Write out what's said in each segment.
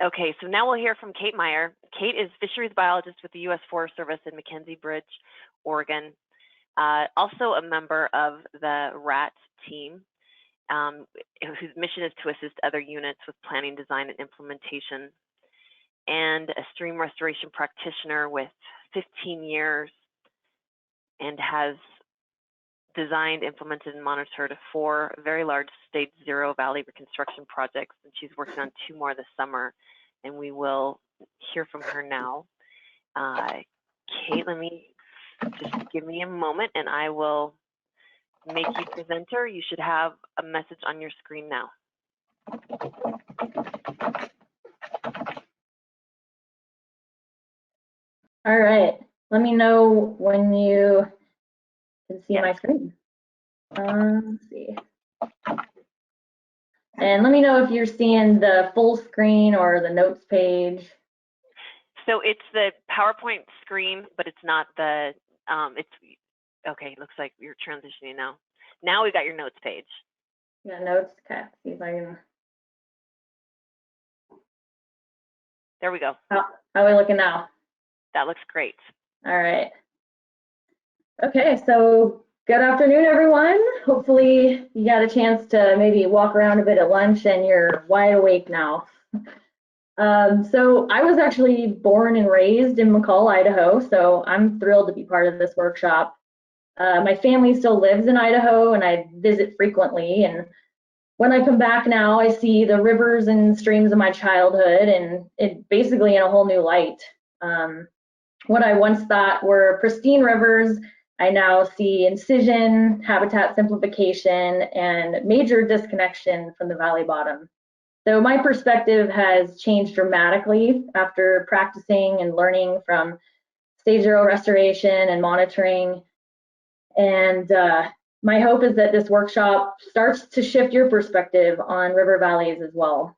Okay, so now we'll hear from Kate Meyer. Kate is fisheries biologist with the U.S. Forest Service in McKenzie Bridge, Oregon. Also a member of the RAT team, whose mission is to assist other units with planning, design, and implementation, and a stream restoration practitioner with 15 years and has designed, implemented, and monitored 4 very large Stage 0 valley reconstruction projects, and she's working on 2 more this summer, and we will hear from her now. Kate, just give me a moment and I will make you presenter. You should have a message on your screen now. All right, let me know when you can see my screen. Let's see. And let me know if you're seeing the full screen or the notes page. So it's the PowerPoint screen, but it's not the, okay, looks like you're transitioning now. Now we got your notes page. Yeah, notes, okay, see if I can. There we go. How are we looking now? That looks great. All right. Okay, so good afternoon, everyone. Hopefully you got a chance to maybe walk around a bit at lunch and you're wide awake now. So I was actually born and raised in McCall, Idaho, so I'm thrilled to be part of this workshop. My family still lives in Idaho and I visit frequently, and when I come back now, I see the rivers and streams of my childhood and it basically in a whole new light. What I once thought were pristine rivers, I now see incision, habitat simplification, and major disconnection from the valley bottom. So my perspective has changed dramatically after practicing and learning from Stage 0 restoration and monitoring. And my hope is that this workshop starts to shift your perspective on river valleys as well.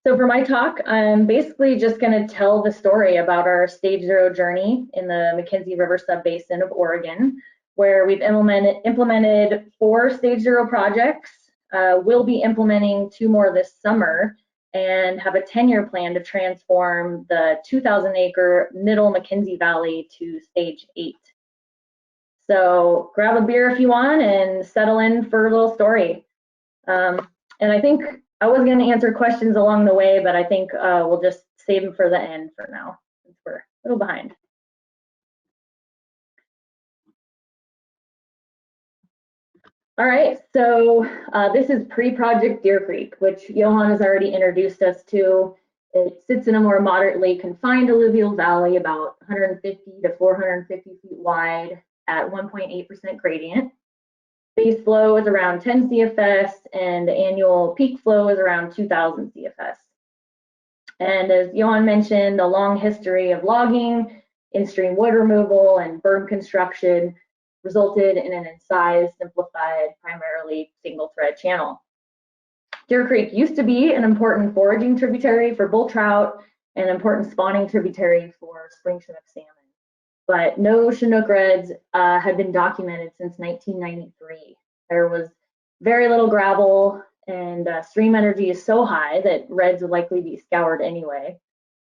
So for my talk, I'm basically just going to tell the story about our Stage 0 journey in the McKenzie River Subbasin of Oregon, where we've implemented 4 Stage 0 projects. We'll be implementing 2 more this summer and have a 10-year plan to transform the 2,000-acre Middle McKenzie Valley to Stage 8. So grab a beer if you want and settle in for a little story. And I think I was going to answer questions along the way, but I think we'll just save them for the end for now, since we're a little behind. All right, so this is pre-project Deer Creek, which Johan has already introduced us to. It sits in a more moderately confined alluvial valley, about 150 to 450 feet wide at 1.8% gradient. Base flow is around 10 CFS and the annual peak flow is around 2,000 CFS. And as Johan mentioned, a long history of logging, in-stream wood removal, and berm construction resulted in an incised, simplified, primarily single-thread channel. Deer Creek used to be an important foraging tributary for bull trout and an important spawning tributary for spring Chinook salmon. But no Chinook reds had been documented since 1993. There was very little gravel, and stream energy is so high that reds would likely be scoured anyway.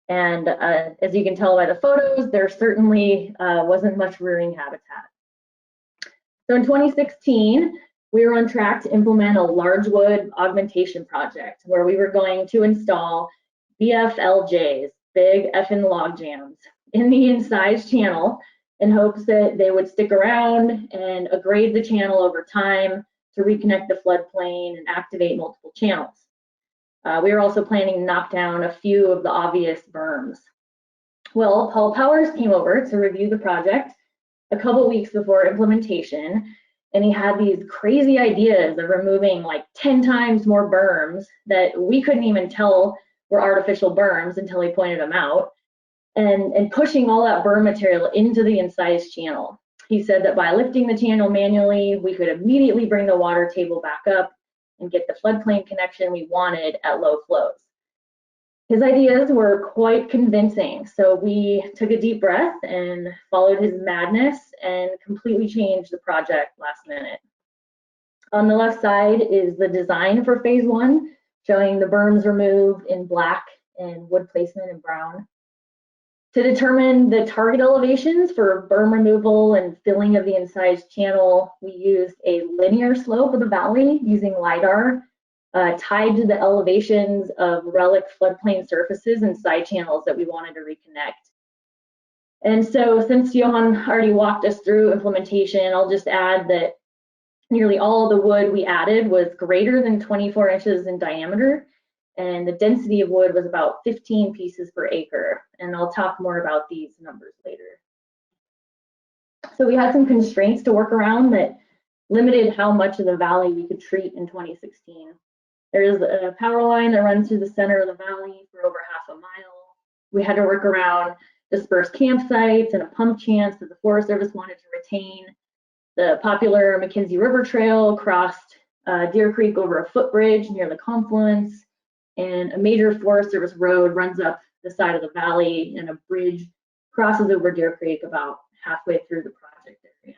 And as you can tell by the photos, there certainly wasn't much rearing habitat. So in 2016, we were on track to implement a large wood augmentation project where we were going to install BFLJs, big effing log jams, in the incised channel in hopes that they would stick around and grade the channel over time to reconnect the floodplain and activate multiple channels. We were also planning to knock down a few of the obvious berms. Well, Paul Powers came over to review the project a couple weeks before implementation, and he had these crazy ideas of removing like 10 times more berms that we couldn't even tell were artificial berms until he pointed them out. And pushing all that berm material into the incised channel. He said that by lifting the channel manually, we could immediately bring the water table back up and get the floodplain connection we wanted at low flows. His ideas were quite convincing, so we took a deep breath and followed his madness and completely changed the project last minute. On the left side is the design for phase 1, showing the berms removed in black and wood placement in brown. To determine the target elevations for berm removal and filling of the incised channel, we used a linear slope of the valley using LiDAR tied to the elevations of relic floodplain surfaces and side channels that we wanted to reconnect. And so since Johan already walked us through implementation, I'll just add that nearly all of the wood we added was greater than 24 inches in diameter, and the density of wood was about 15 pieces per acre. And I'll talk more about these numbers later. So we had some constraints to work around that limited how much of the valley we could treat in 2016. There's a power line that runs through the center of the valley for over half a mile. We had to work around dispersed campsites and a pump chance that the Forest Service wanted to retain. The popular McKenzie River Trail crossed Deer Creek over a footbridge near the confluence, and a major Forest Service road runs up the side of the valley, and a bridge crosses over Deer Creek about halfway through the project area.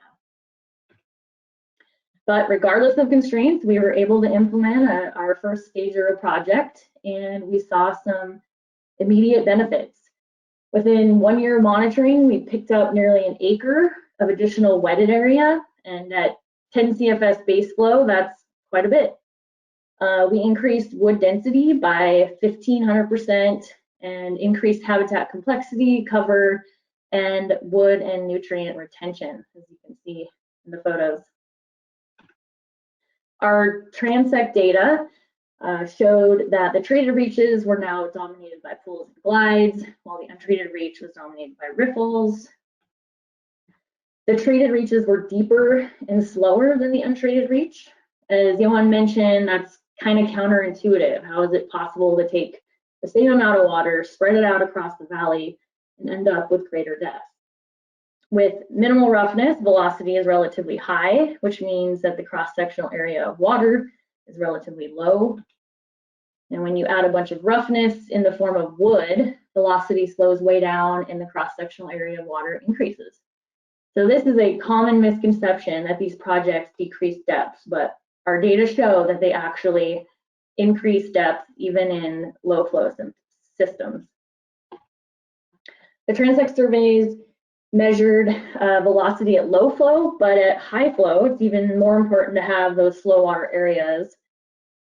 But regardless of constraints, we were able to implement our first Stage0 project, and we saw some immediate benefits. Within 1 year of monitoring, we picked up nearly an acre of additional wetted area, and at 10 CFS base flow, that's quite a bit. We increased wood density by 1,500% and increased habitat complexity, cover, and wood and nutrient retention, as you can see in the photos. Our transect data showed that the treated reaches were now dominated by pools and glides, while the untreated reach was dominated by riffles. The treated reaches were deeper and slower than the untreated reach. As Johan mentioned, that's kind of counterintuitive. How is it possible to take the same amount of water, spread it out across the valley, and end up with greater depth? With minimal roughness, velocity is relatively high, which means that the cross-sectional area of water is relatively low. And when you add a bunch of roughness in the form of wood, velocity slows way down and the cross-sectional area of water increases. So this is a common misconception that these projects decrease depth, but our data show that they actually increase depth even in low flow systems. The transect surveys measured velocity at low flow, but at high flow, it's even more important to have those slow water areas.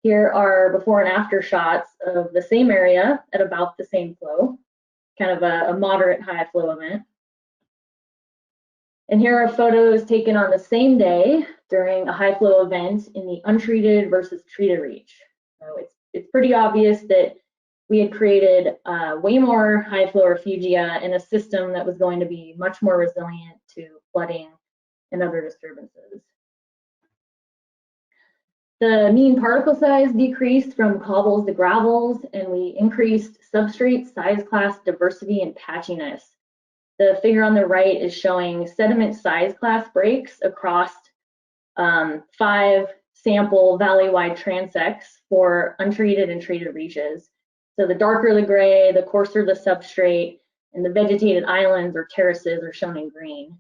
Here are before and after shots of the same area at about the same flow, kind of a moderate high flow event. And here are photos taken on the same day during a high flow event in the untreated versus treated reach. So it's pretty obvious that we had created way more high flow refugia in a system that was going to be much more resilient to flooding and other disturbances. The mean particle size decreased from cobbles to gravels, and we increased substrate size class diversity and patchiness. The figure on the right is showing sediment size class breaks across 5 sample valley-wide transects for untreated and treated reaches. So the darker the gray, the coarser the substrate, and the vegetated islands or terraces are shown in green.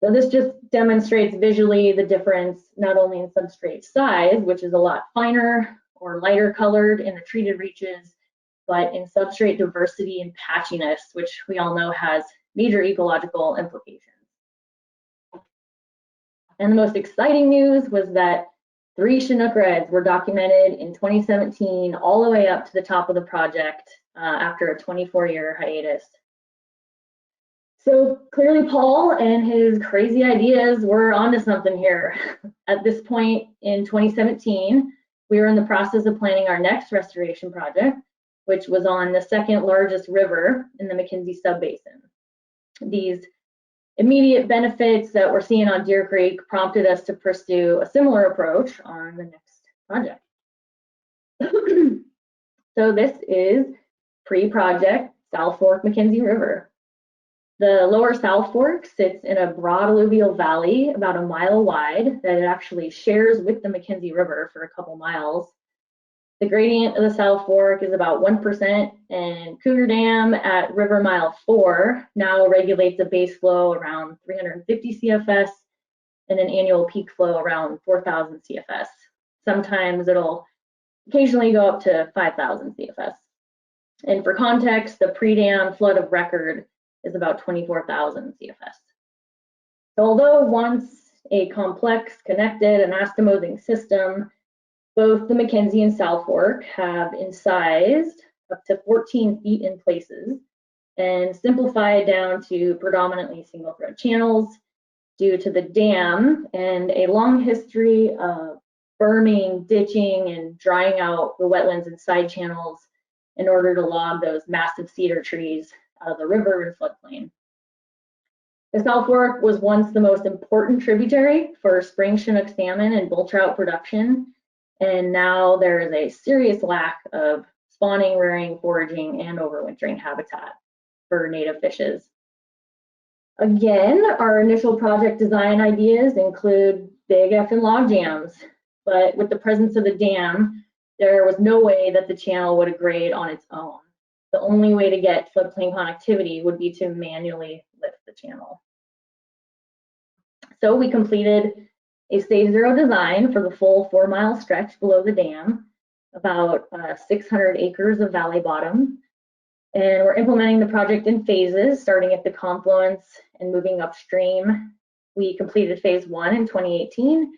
So this just demonstrates visually the difference not only in substrate size, which is a lot finer or lighter colored in the treated reaches, but in substrate diversity and patchiness, which we all know has major ecological implications. And the most exciting news was that 3 Chinook reds were documented in 2017 all the way up to the top of the project after a 24-year hiatus. So clearly Paul and his crazy ideas were onto something here. At this point in 2017, we were in the process of planning our next restoration project, which was on the 2nd largest river in the McKenzie subbasin. These immediate benefits that we're seeing on Deer Creek prompted us to pursue a similar approach on the next project. So this is pre-project South Fork McKenzie River. The lower South Fork sits in a broad alluvial valley about a mile wide that it actually shares with the McKenzie River for a couple miles. The gradient of the South Fork is about 1%, and Cougar Dam at River Mile 4 now regulates a base flow around 350 CFS and an annual peak flow around 4,000 CFS. Sometimes it'll occasionally go up to 5,000 CFS. And for context, the pre-dam flood of record is about 24,000 CFS. So although once a complex, connected, anastomosing system, both the Mackenzie and South Fork have incised up to 14 feet in places and simplified down to predominantly single thread channels due to the dam and a long history of berming, ditching, and drying out the wetlands and side channels in order to log those massive cedar trees out of the river and floodplain. The South Fork was once the most important tributary for spring Chinook salmon and bull trout production, and now there is a serious lack of spawning, rearing, foraging, and overwintering habitat for native fishes. Again, our initial project design ideas include big effing log jams, but with the presence of the dam, there was no way that the channel would grade on its own. The only way to get floodplain connectivity would be to manually lift the channel. So we completed a Stage0 design for the full 4-mile stretch below the dam, about 600 acres of valley bottom. And we're implementing the project in phases, starting at the confluence and moving upstream. We completed phase 1 in 2018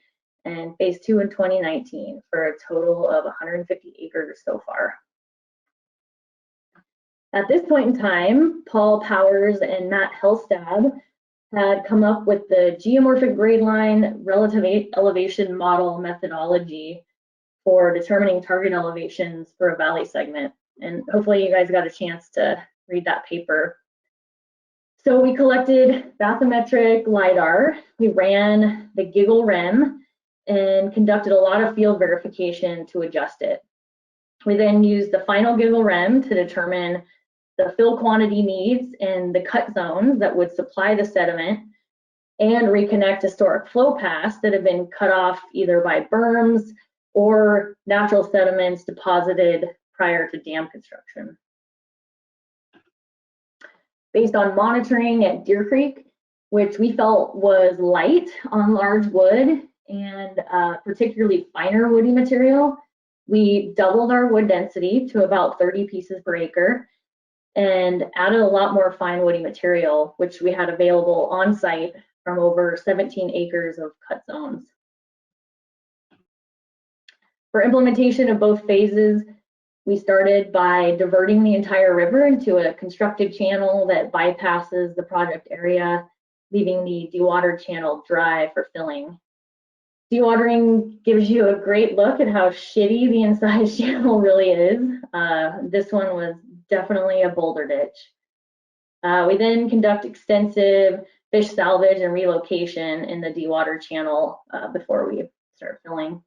and phase 2 in 2019 for a total of 150 acres so far. At this point in time, Paul Powers and Matt Helstab had come up with the geomorphic grade line relative elevation model methodology for determining target elevations for a valley segment. And hopefully you guys got a chance to read that paper. So we collected bathymetric LiDAR, we ran the Giggle REM, and conducted a lot of field verification to adjust it. We then used the final Giggle REM to determine the fill quantity needs and the cut zones that would supply the sediment and reconnect historic flow paths that have been cut off either by berms or natural sediments deposited prior to dam construction. Based on monitoring at Deer Creek, which we felt was light on large wood and particularly finer woody material, we doubled our wood density to about 30 pieces per acre and added a lot more fine woody material, which we had available on site from over 17 acres of cut zones. For implementation of both phases, we started by diverting the entire river into a constructed channel that bypasses the project area, leaving the dewatered channel dry for filling. Dewatering gives you a great look at how shitty the incised channel really is. This one was definitely a boulder ditch. We then conduct extensive fish salvage and relocation in the dewatered channel before we start filling.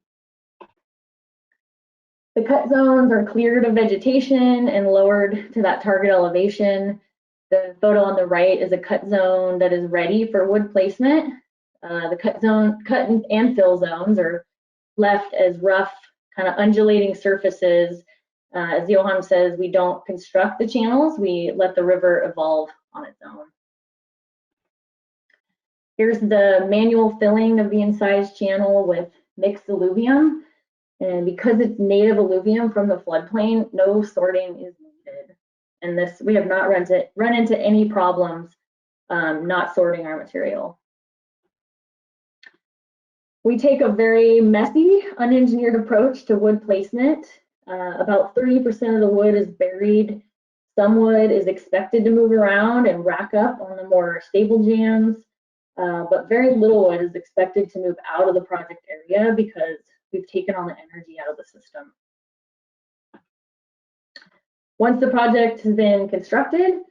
The cut zones are cleared of vegetation and lowered to that target elevation. The photo on the right is a cut zone that is ready for wood placement. The cut and fill zones are left as rough, kind of undulating surfaces. As Johan says, we don't construct the channels, we let the river evolve on its own. Here's the manual filling of the incised channel with mixed alluvium. And because it's native alluvium from the floodplain, no sorting is needed. And this, we have not run into any problems not sorting our material. We take a very messy, unengineered approach to wood placement. About 30% of the wood is buried. Some wood is expected to move around and rack up on the more stable jams, but very little wood is expected to move out of the project area because we've taken all the energy out of the system. Once the project has been constructed,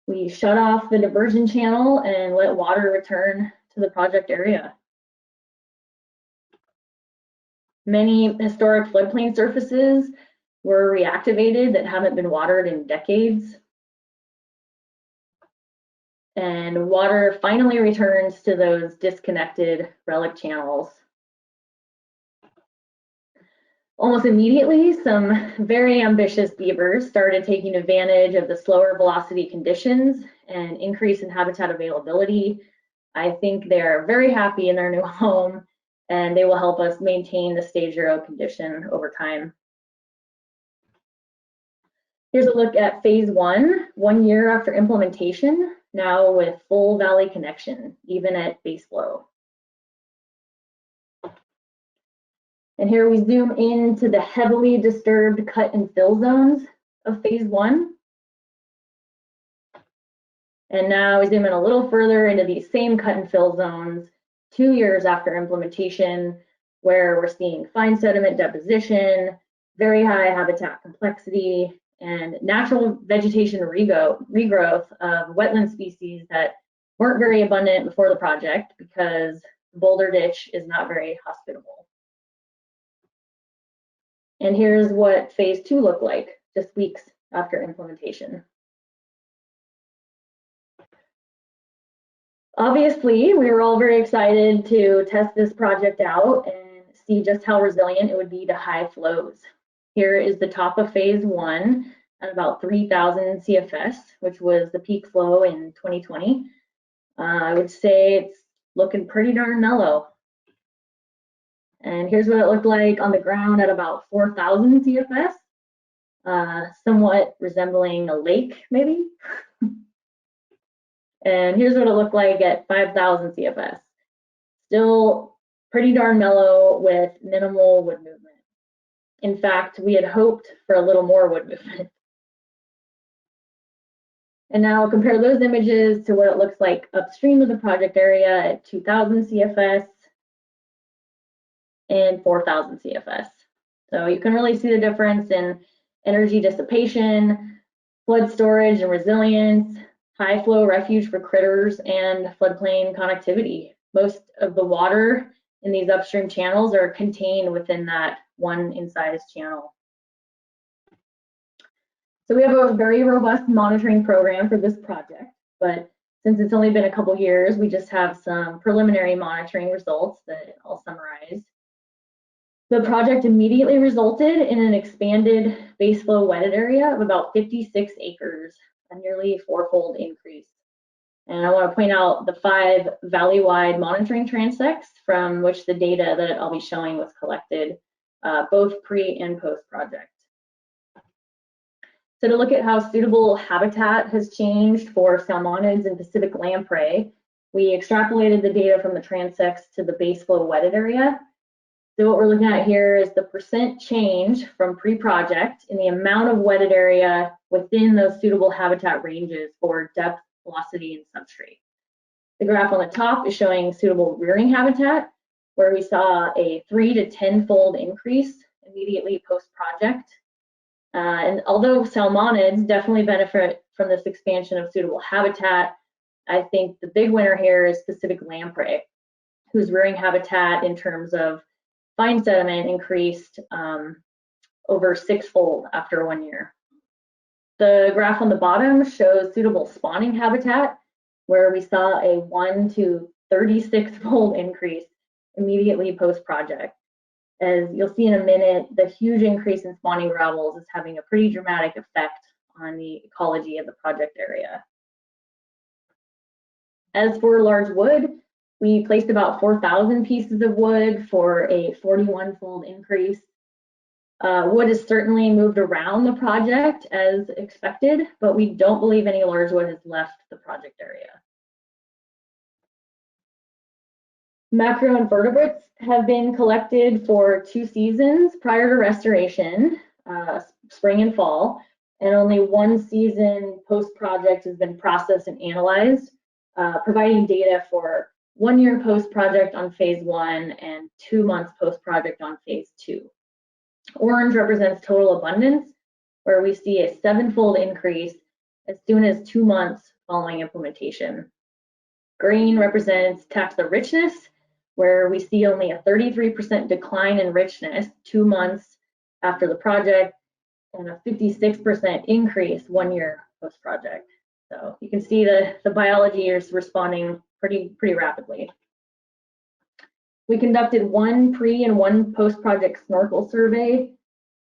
we shut off the diversion channel and let water return to the project area. Many historic floodplain surfaces were reactivated that haven't been watered in decades. And water finally returns to those disconnected relic channels. Almost immediately, some very ambitious beavers started taking advantage of the slower velocity conditions and increase in habitat availability. I think they're very happy in their new home, and they will help us maintain the Stage0 condition over time. Here's a look at phase 1 year after implementation, now with full valley connection, even at base flow. And here we zoom into the heavily disturbed cut and fill zones of phase 1. And now we zoom in a little further into these same cut and fill zones 2 years after implementation, where we're seeing fine sediment deposition, very high habitat complexity, and natural vegetation regrowth of wetland species that weren't very abundant before the project because the boulder ditch is not very hospitable. And here's what phase 2 looked like just weeks after implementation. Obviously, we were all very excited to test this project out and see just how resilient it would be to high flows. Here is the top of phase 1 at about 3,000 CFS, which was the peak flow in 2020. I would say it's looking pretty darn mellow. And here's what it looked like on the ground at about 4,000 CFS, somewhat resembling a lake, maybe. And here's what it looked like at 5,000 CFS. Still pretty darn mellow with minimal wood movement. In fact, we had hoped for a little more wood movement. And now compare those images to what it looks like upstream of the project area at 2,000 CFS and 4,000 CFS. So you can really see the difference in energy dissipation, flood storage and resilience, high flow refuge for critters, and floodplain connectivity. Most of the water in these upstream channels are contained within that one incised channel. So we have a very robust monitoring program for this project, but since it's only been a couple years, we just have some preliminary monitoring results that I'll summarize. The project immediately resulted in an expanded base flow wetted area of about 56 acres, a nearly fourfold increase. And I want to point out the 5 valley-wide monitoring transects from which the data that I'll be showing was collected, both pre and post-project. So to look at how suitable habitat has changed for salmonids and Pacific lamprey, we extrapolated the data from the transects to the base flow wetted area. So what we're looking at here is the percent change from pre-project in the amount of wetted area within those suitable habitat ranges for depth, velocity, and substrate. The graph on the top is showing suitable rearing habitat, where we saw a 3 to 10-fold increase immediately post-project. And although salmonids definitely benefit from this expansion of suitable habitat, I think the big winner here is Pacific lamprey, whose rearing habitat in terms of fine sediment increased over 6-fold after 1 year. The graph on the bottom shows suitable spawning habitat, where we saw a 1 to 36-fold increase immediately post-project. As you'll see in a minute, the huge increase in spawning gravels is having a pretty dramatic effect on the ecology of the project area. As for large wood, we placed about 4,000 pieces of wood for a 41-fold increase. Wood has certainly moved around the project as expected, but we don't believe any large wood has left the project area. Macroinvertebrates have been collected for 2 seasons prior to restoration, spring and fall, and only 1 season post-project has been processed and analyzed, providing data for 1 year post-project on phase 1 and 2 months post-project on phase 2. Orange represents total abundance, where we see a 7-fold increase as soon as 2 months following implementation. Green represents taxa richness, where we see only a 33% decline in richness 2 months after the project and a 56% increase 1 year post-project. So you can see the biology is responding pretty rapidly. We conducted 1 pre and 1 post-project snorkel survey.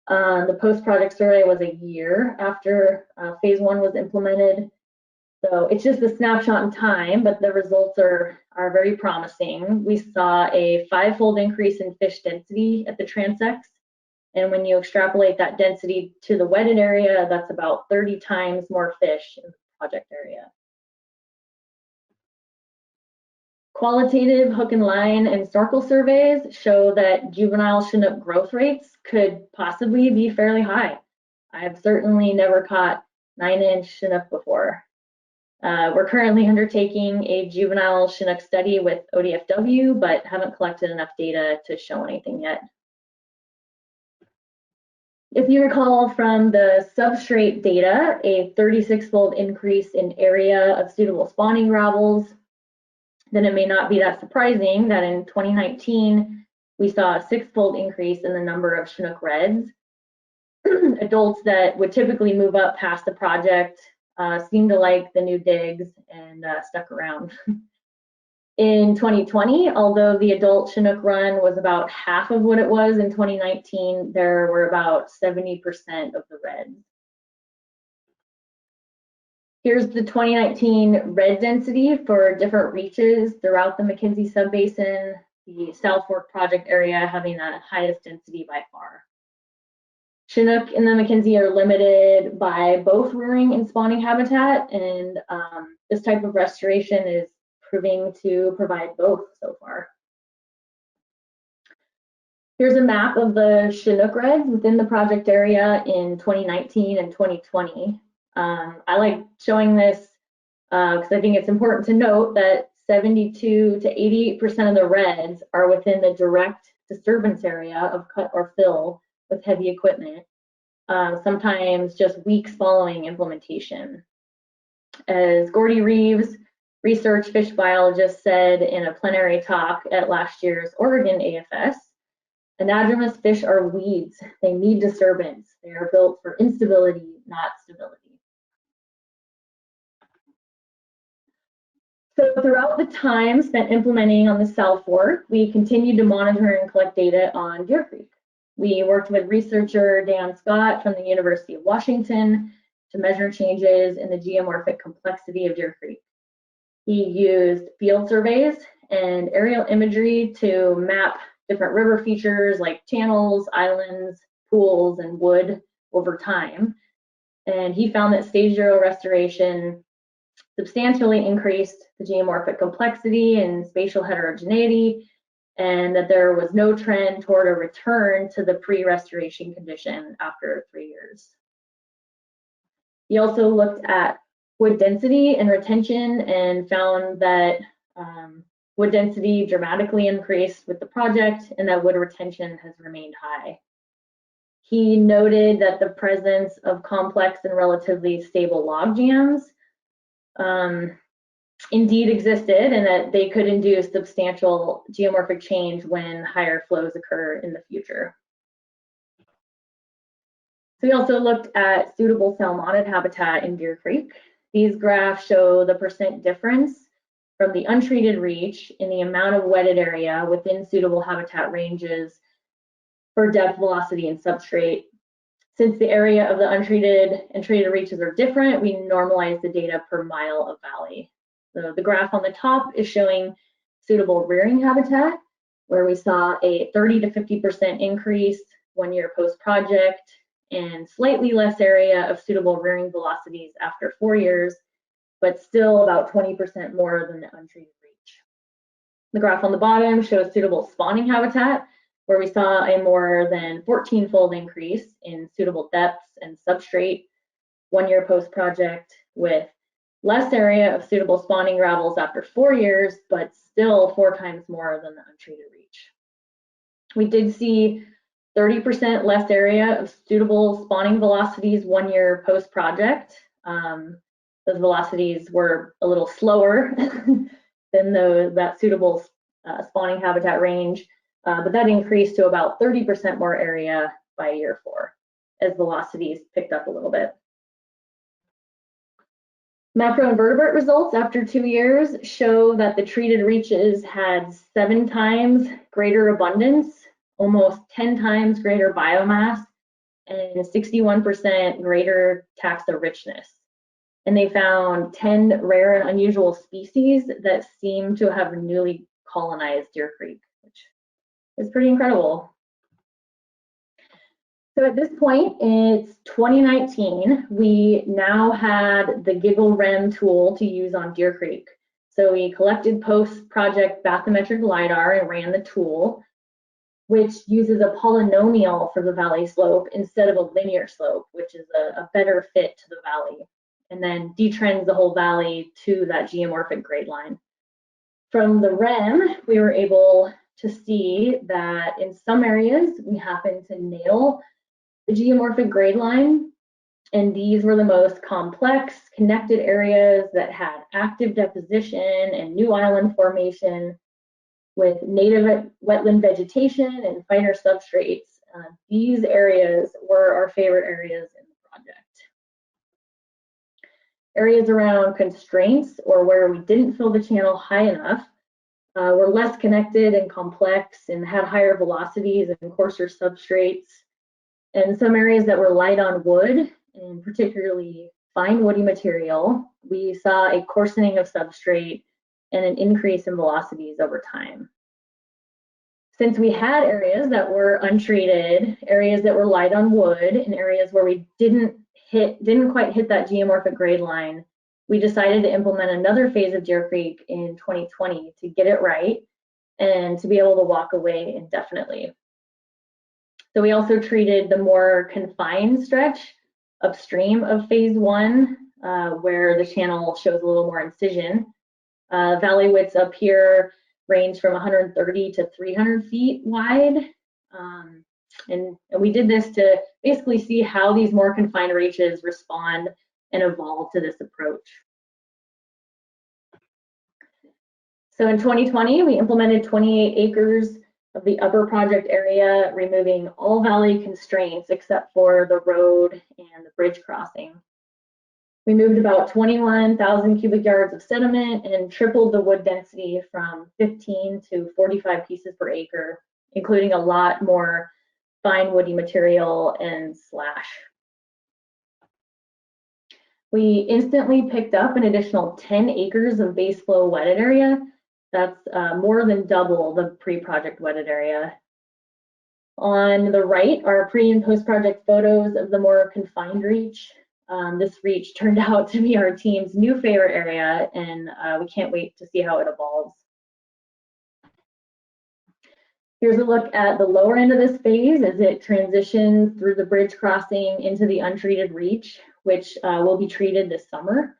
The post-project survey was a year after phase 1 was implemented. So it's just a snapshot in time, but the results are very promising. We saw a 5-fold increase in fish density at the transects, And when you extrapolate that density to the wetted area, that's about 30 times more fish in the project area. Qualitative hook and line and snorkel surveys show that juvenile Chinook growth rates could possibly be fairly high. I have certainly never caught 9-inch Chinook before. We're currently undertaking a juvenile Chinook study with ODFW, but haven't collected enough data to show anything yet. If you recall from the substrate data, a 36-fold increase in area of suitable spawning gravels, then it may not be that surprising that in 2019, we saw a 6-fold increase in the number of Chinook reds. Adults that would typically move up past the project seemed to like the new digs and stuck around. In 2020, although the adult Chinook run was about half of what it was in 2019, there were about 70% of the reds. Here's the 2019 red density for different reaches throughout the McKenzie Subbasin, the South Fork project area having the highest density by far. Chinook in the McKenzie are limited by both rearing and spawning habitat, and this type of restoration is proving to provide both so far. Here's a map of the Chinook reds within the project area in 2019 and 2020. I like showing this because I think it's important to note that 72 to 88% of the reds are within the direct disturbance area of cut or fill with heavy equipment, sometimes just weeks following implementation. As Gordy Reeves, research fish biologist, said in a plenary talk at last year's Oregon AFS, anadromous fish are weeds. They need disturbance. They are built for instability, not stability. So throughout the time spent implementing on the South Fork, we continued to monitor and collect data on Deer Creek. We worked with researcher Dan Scott from the University of Washington to measure changes in the geomorphic complexity of Deer Creek. He used field surveys and aerial imagery to map different river features like channels, islands, pools, and wood over time. And he found that Stage 0 restoration substantially increased the geomorphic complexity and spatial heterogeneity, and that there was no trend toward a return to the pre-restoration condition after 3 years. He also looked at wood density and retention and found that wood density dramatically increased with the project and that wood retention has remained high. He noted that the presence of complex and relatively stable log jams indeed existed and that they could induce substantial geomorphic change when higher flows occur in the future. So we also looked at suitable salmonid habitat in Deer Creek. These graphs show the percent difference from the untreated reach in the amount of wetted area within suitable habitat ranges for depth, velocity, and substrate. Since the area of the untreated and treated reaches are different, we normalize the data per mile of valley. So the graph on the top is showing suitable rearing habitat, where we saw a 30 to 50% increase 1 year post-project and slightly less area of suitable rearing velocities after 4 years, but still about 20% more than the untreated reach. The graph on the bottom shows suitable spawning habitat, where we saw a more than 14-fold increase in suitable depths and substrate 1 year post-project, with less area of suitable spawning gravels after 4 years, but still 4 times more than the untreated reach. We did see 30% less area of suitable spawning velocities 1 year post-project. Those velocities were a little slower than that suitable spawning habitat range, but that increased to about 30% more area by year 4 as velocities picked up a little bit. Macroinvertebrate results after 2 years show that the treated reaches had 7 times greater abundance, almost 10 times greater biomass, and 61% greater taxa richness. And they found 10 rare and unusual species that seem to have newly colonized Deer Creek, which is pretty incredible. So at this point, it's 2019. We now had the Giggle REM tool to use on Deer Creek. So we collected post-project bathymetric LiDAR and ran the tool, which uses a polynomial for the valley slope instead of a linear slope, which is a better fit to the valley, and then detrends the whole valley to that geomorphic grade line. From the REM, we were able to see that in some areas we happened to nail the geomorphic grade line, and these were the most complex connected areas that had active deposition and new island formation with native wetland vegetation and finer substrates. These areas were our favorite areas in the project. Areas around constraints or where we didn't fill the channel high enough were less connected and complex and had higher velocities and coarser substrates. And some areas that were light on wood, and particularly fine woody material, we saw a coarsening of substrate and an increase in velocities over time. Since we had areas that were untreated, areas that were light on wood, and areas where we didn't quite hit that geomorphic grade line, we decided to implement another phase of Deer Creek in 2020 to get it right and to be able to walk away indefinitely. So we also treated the more confined stretch upstream of phase one, where the channel shows a little more incision. Valley widths up here range from 130 to 300 feet wide. And we did this to basically see how these more confined reaches respond and evolve to this approach. So in 2020, we implemented 28 acres of the upper project area, removing all valley constraints except for the road and the bridge crossing. We moved about 21,000 cubic yards of sediment and tripled the wood density from 15 to 45 pieces per acre, including a lot more fine woody material and slash. We instantly picked up an additional 10 acres of base flow wetted area. That's more than double the pre-project wetted area. On the right are pre and post-project photos of the more confined reach. This reach turned out to be our team's new favorite area, and we can't wait to see how it evolves. Here's a look at the lower end of this phase as it transitions through the bridge crossing into the untreated reach, which will be treated this summer.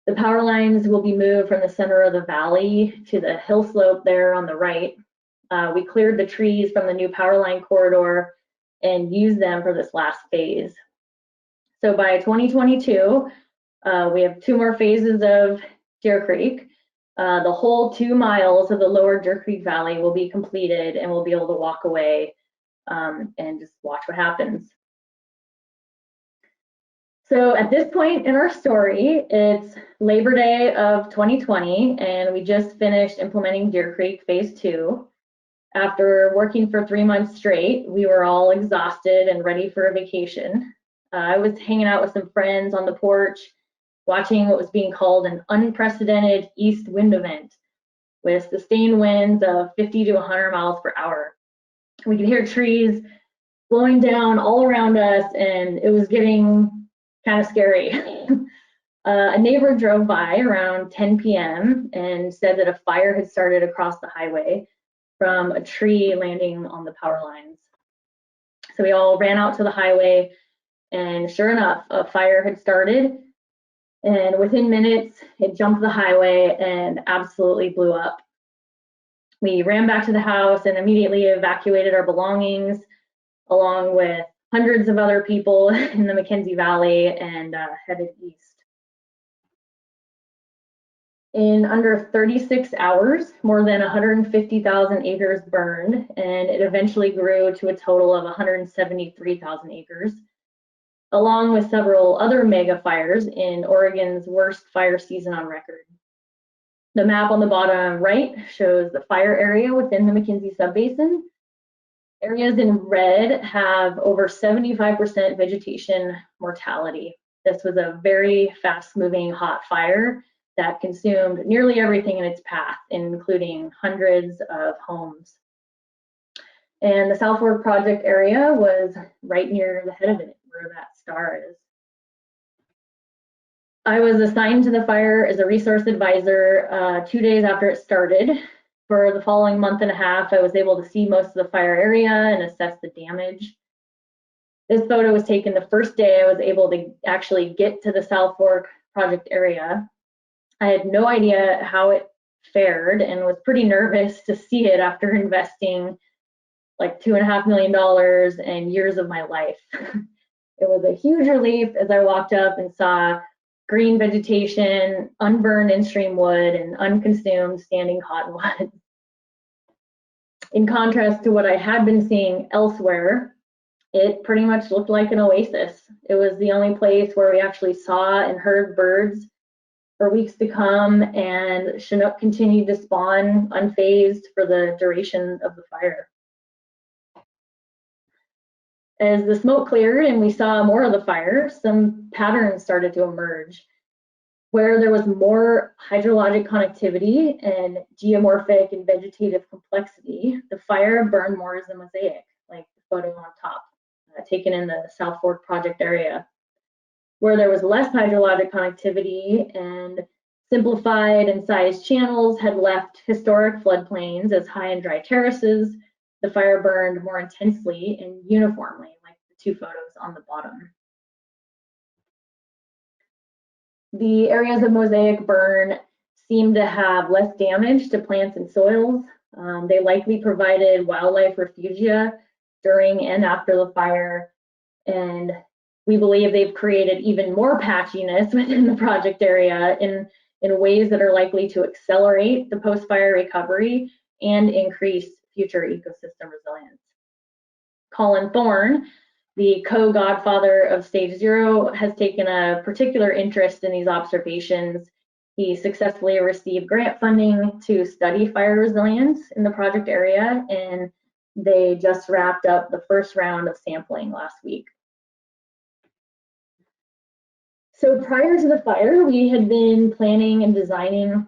The power lines will be moved from the center of the valley to the hill slope there on the right. We cleared the trees from the new power line corridor and used them for this last phase. So by 2022, we have 2 more phases of Deer Creek. The whole 2 miles of the lower Deer Creek Valley will be completed, and we'll be able to walk away and just watch what happens. So at this point in our story, it's Labor Day of 2020, and we just finished implementing Deer Creek Phase 2. After working for 3 months straight, we were all exhausted and ready for a vacation. I was hanging out with some friends on the porch, watching what was being called an unprecedented east wind event with sustained winds of 50 to 100 miles per hour. We could hear trees blowing down all around us, and it was getting kind of scary. A neighbor drove by around 10 p.m. and said that a fire had started across the highway from a tree landing on the power lines. So we all ran out to the highway, and sure enough, a fire had started, and within minutes, it jumped the highway and absolutely blew up. We ran back to the house and immediately evacuated our belongings, along with hundreds of other people in the McKenzie Valley, and headed east. In under 36 hours, more than 150,000 acres burned, and it eventually grew to a total of 173,000 acres, along with several other mega fires in Oregon's worst fire season on record. The map on the bottom right shows the fire area within the McKenzie subbasin. Areas in red have over 75% vegetation mortality. This was a very fast-moving hot fire that consumed nearly everything in its path, including hundreds of homes. And the South Fork project area was right near the head of it, where that star is. I was assigned to the fire as a resource advisor 2 days after it started. For the following month and a half, I was able to see most of the fire area and assess the damage. This photo was taken the first day I was able to actually get to the South Fork project area. I had no idea how it fared and was pretty nervous to see it after investing like $2.5 million and years of my life. It was a huge relief as I walked up and saw green vegetation, unburned in-stream wood, and unconsumed standing cottonwood. In contrast to what I had been seeing elsewhere, it pretty much looked like an oasis. It was the only place where we actually saw and heard birds for weeks to come, and Chinook continued to spawn unfazed for the duration of the fire. As the smoke cleared and we saw more of the fire, some patterns started to emerge. Where there was more hydrologic connectivity and geomorphic and vegetative complexity, the fire burned more as a mosaic, like the photo on top, taken in the South Fork project area. Where there was less hydrologic connectivity and simplified and sized channels had left historic floodplains as high and dry terraces, the fire burned more intensely and uniformly, like the two photos on the bottom. The areas of mosaic burn seem to have less damage to plants and soils. They likely provided wildlife refugia during and after the fire, and we believe they've created even more patchiness within the project area in ways that are likely to accelerate the post-fire recovery and increase future ecosystem resilience. Colin Thorne, the co-godfather of Stage0, has taken a particular interest in these observations. He successfully received grant funding to study fire resilience in the project area, and they just wrapped up the first round of sampling last week. So prior to the fire, we had been planning and designing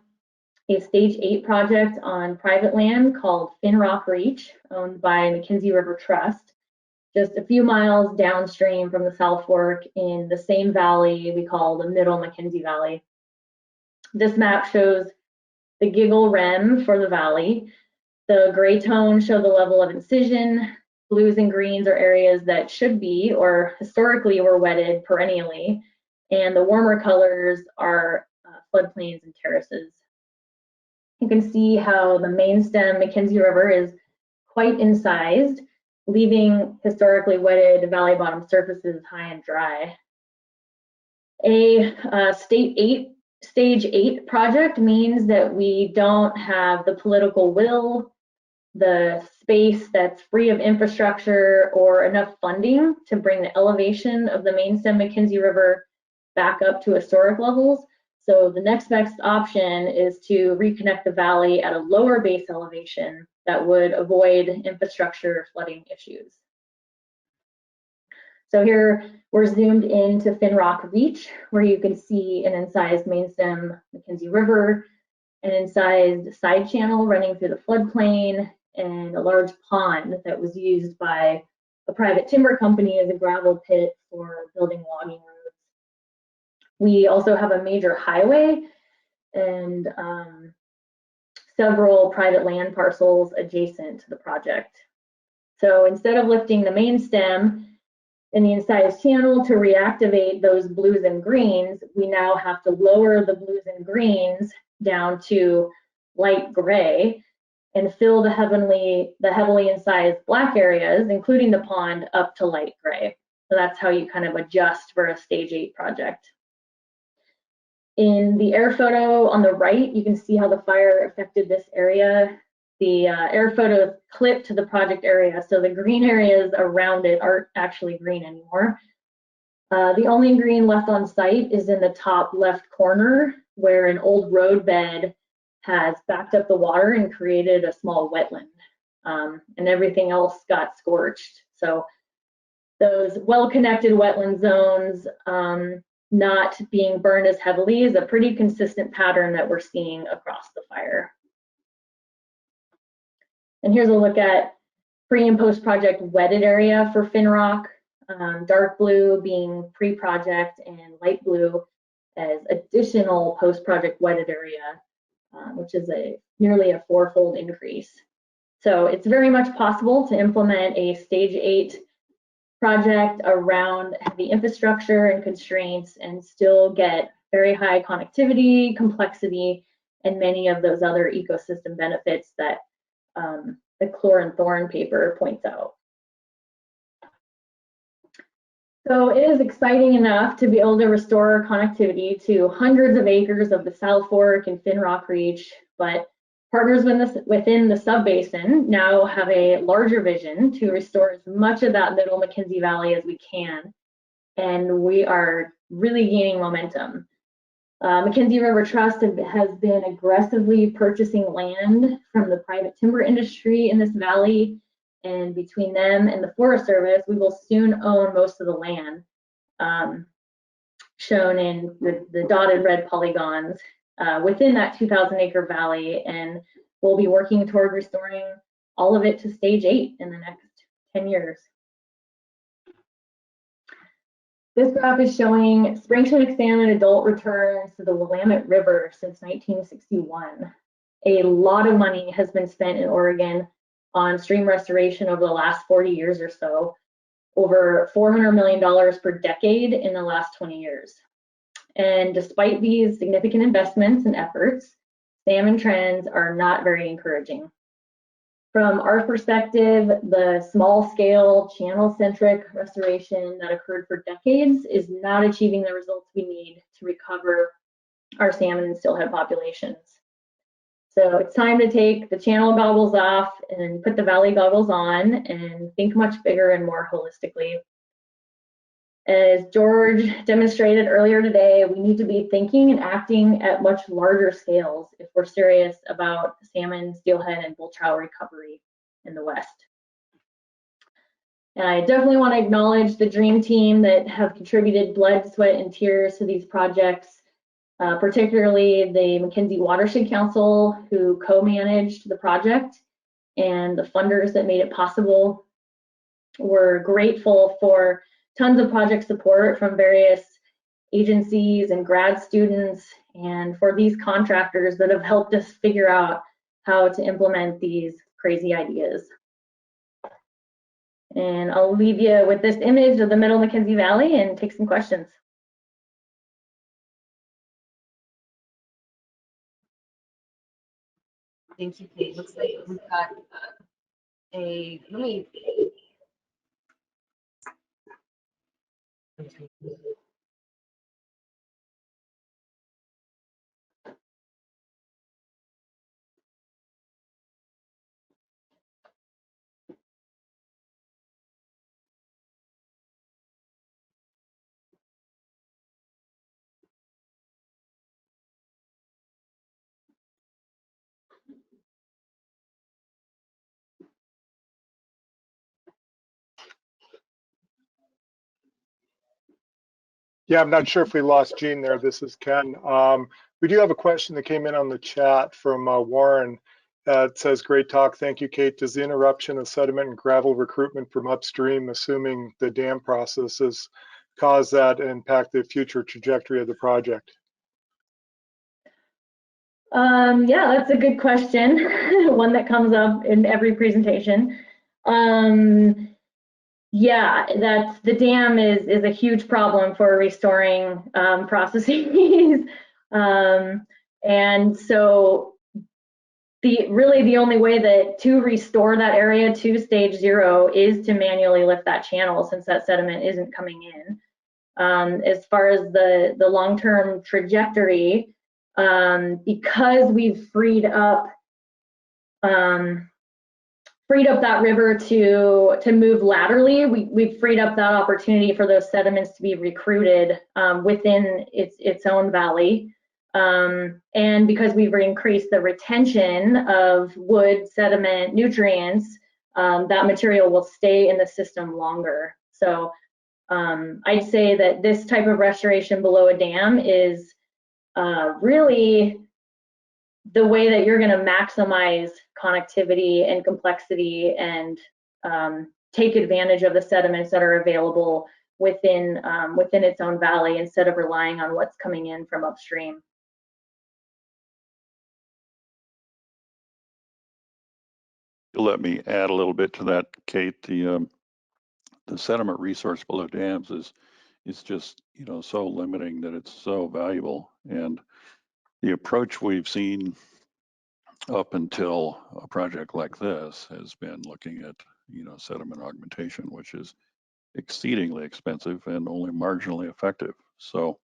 a Stage 8 project on private land called Finrock Reach, owned by McKenzie River Trust, just a few miles downstream from the South Fork in the same valley we call the Middle McKenzie Valley. This map shows the giggle rem for the valley. The gray tones show the level of incision. Blues and greens are areas that should be or historically were wetted perennially. And the warmer colors are floodplains and terraces. You can see how the main stem McKenzie River is quite incised, leaving historically wetted valley bottom surfaces high and dry. A Stage 8 project means that we don't have the political will, the space that's free of infrastructure, or enough funding to bring the elevation of the main stem McKenzie River back up to historic levels. So the next best option is to reconnect the valley at a lower base elevation that would avoid infrastructure flooding issues. So here we're zoomed into Finrock Reach, where you can see an incised main stem McKenzie River, an incised side channel running through the floodplain, and a large pond that was used by a private timber company as a gravel pit for building logging roads. We also have a major highway and several private land parcels adjacent to the project. So instead of lifting the main stem in the incised channel to reactivate those blues and greens, we now have to lower the blues and greens down to light gray and fill the heavily incised black areas, including the pond, up to light gray. So that's how you kind of adjust for a Stage 8 project. In the air photo on the right, you can see how the fire affected this area. The air photo is clipped to the project area, so the green areas around it aren't actually green anymore. The only green left on site is in the top left corner, where an old roadbed has backed up the water and created a small wetland, and everything else got scorched. So those well-connected wetland zones not being burned as heavily is a pretty consistent pattern that we're seeing across the fire. And here's a look at pre and post-project wetted area for Finrock, dark blue being pre-project and light blue as additional post-project wetted area, which is nearly a 4-fold increase. So it's very much possible to implement a Stage 8 project around heavy infrastructure and constraints and still get very high connectivity, complexity, and many of those other ecosystem benefits that the Chlor and Thorn paper points out. So it is exciting enough to be able to restore connectivity to hundreds of acres of the South Fork and Finrock Reach, but partners within the subbasin now have a larger vision to restore as much of that middle McKenzie Valley as we can, and we are really gaining momentum. McKenzie River Trust has been aggressively purchasing land from the private timber industry in this valley, and between them and the Forest Service, we will soon own most of the land, shown in the dotted red polygons within that 2,000-acre valley, and we'll be working toward restoring all of it to Stage 8 in the next 10 years. This graph is showing spring chinook salmon adult returns to the Willamette River since 1961. A lot of money has been spent in Oregon on stream restoration over the last 40 years or so, over $400 million per decade in the last 20 years. And despite these significant investments and efforts, salmon trends are not very encouraging. From our perspective, the small-scale, channel-centric restoration that occurred for decades is not achieving the results we need to recover our salmon and steelhead populations. So it's time to take the channel goggles off and put the valley goggles on and think much bigger and more holistically. As George demonstrated earlier today, we need to be thinking and acting at much larger scales if we're serious about salmon, steelhead, and bull trout recovery in the West. And I definitely want to acknowledge the dream team that have contributed blood, sweat, and tears to these projects, particularly the McKenzie Watershed Council, who co-managed the project, and the funders that made it possible. We're grateful for tons of project support from various agencies and grad students, and for these contractors that have helped us figure out how to implement these crazy ideas. And I'll leave you with this image of the middle McKenzie Valley and take some questions. Thank you, Kate. Looks like we've got let me. Yeah, I'm not sure if we lost Jean there. This is Ken. We do have a question that came in on the chat from Warren. It says, great talk. Thank you, Kate. Does the interruption of sediment and gravel recruitment from upstream, assuming the dam processes, cause that and impact the future trajectory of the project? Yeah, that's a good question. One that comes up in every presentation. Yeah, the dam is a huge problem for restoring processes. And so really the only way to restore that area to Stage 0 is to manually lift that channel, since that sediment isn't coming in. As far as the long-term trajectory, because we've freed up that river to move laterally, we've freed up that opportunity for those sediments to be recruited within its own valley. And because we've increased the retention of wood, sediment, nutrients, that material will stay in the system longer. So I'd say that this type of restoration below a dam is really the way that you're going to maximize connectivity and complexity and take advantage of the sediments that are available within its own valley instead of relying on what's coming in from upstream. Let me add a little bit to that, Kate. The sediment resource below dams is just, you know, so limiting that it's so valuable. And the approach we've seen up until a project like this has been looking at, you know, sediment augmentation, which is exceedingly expensive and only marginally effective. So,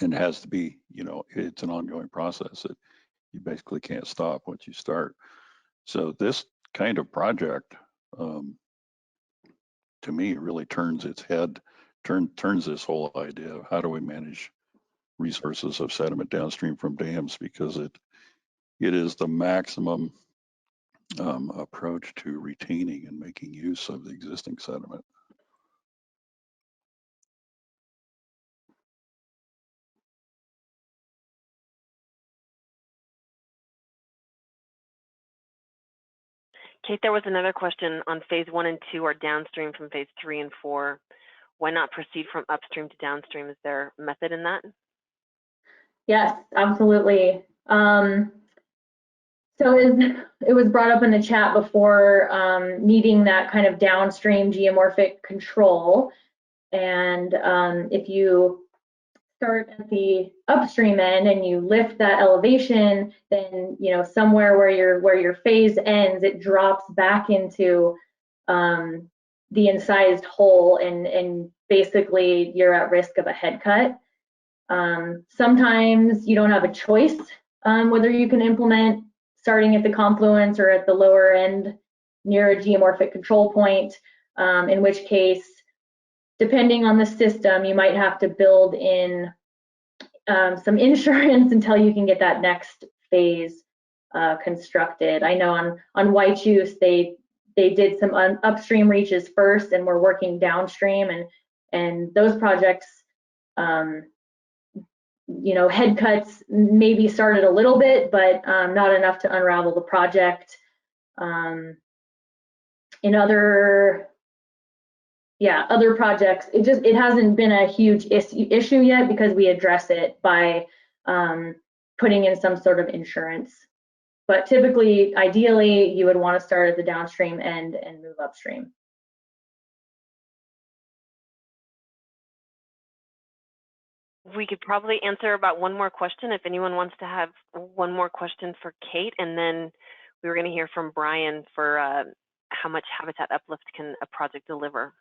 and it has to be, you know, it's an ongoing process that you basically can't stop once you start. So this kind of project, to me, really turns its head, turns this whole idea of how do we manage resources of sediment downstream from dams, because it is the maximum approach to retaining and making use of the existing sediment. Kate, there was another question on phase 1 and 2 are downstream from phase 3 and 4. Why not proceed from upstream to downstream? Is there a method in that? Yes, absolutely. So it was brought up in the chat before, needing that kind of downstream geomorphic control. And if you start at the upstream end and you lift that elevation, then, you know, somewhere where your phase ends, it drops back into the incised hole, and basically you're at risk of a head cut. Sometimes you don't have a choice whether you can implement starting at the confluence or at the lower end near a geomorphic control point, in which case, depending on the system, you might have to build in some insurance until you can get that next phase constructed. I know on White Juice, they did some upstream reaches first and we're working downstream, and those projects, you know, head cuts maybe started a little bit, but not enough to unravel the project. In other projects, it hasn't been a huge issue yet because we address it by putting in some sort of insurance. But typically, ideally, you would want to start at the downstream end and move upstream. We could probably answer about one more question if anyone wants to have one more question for Kate, and then we were going to hear from Brian for how much habitat uplift can a project deliver.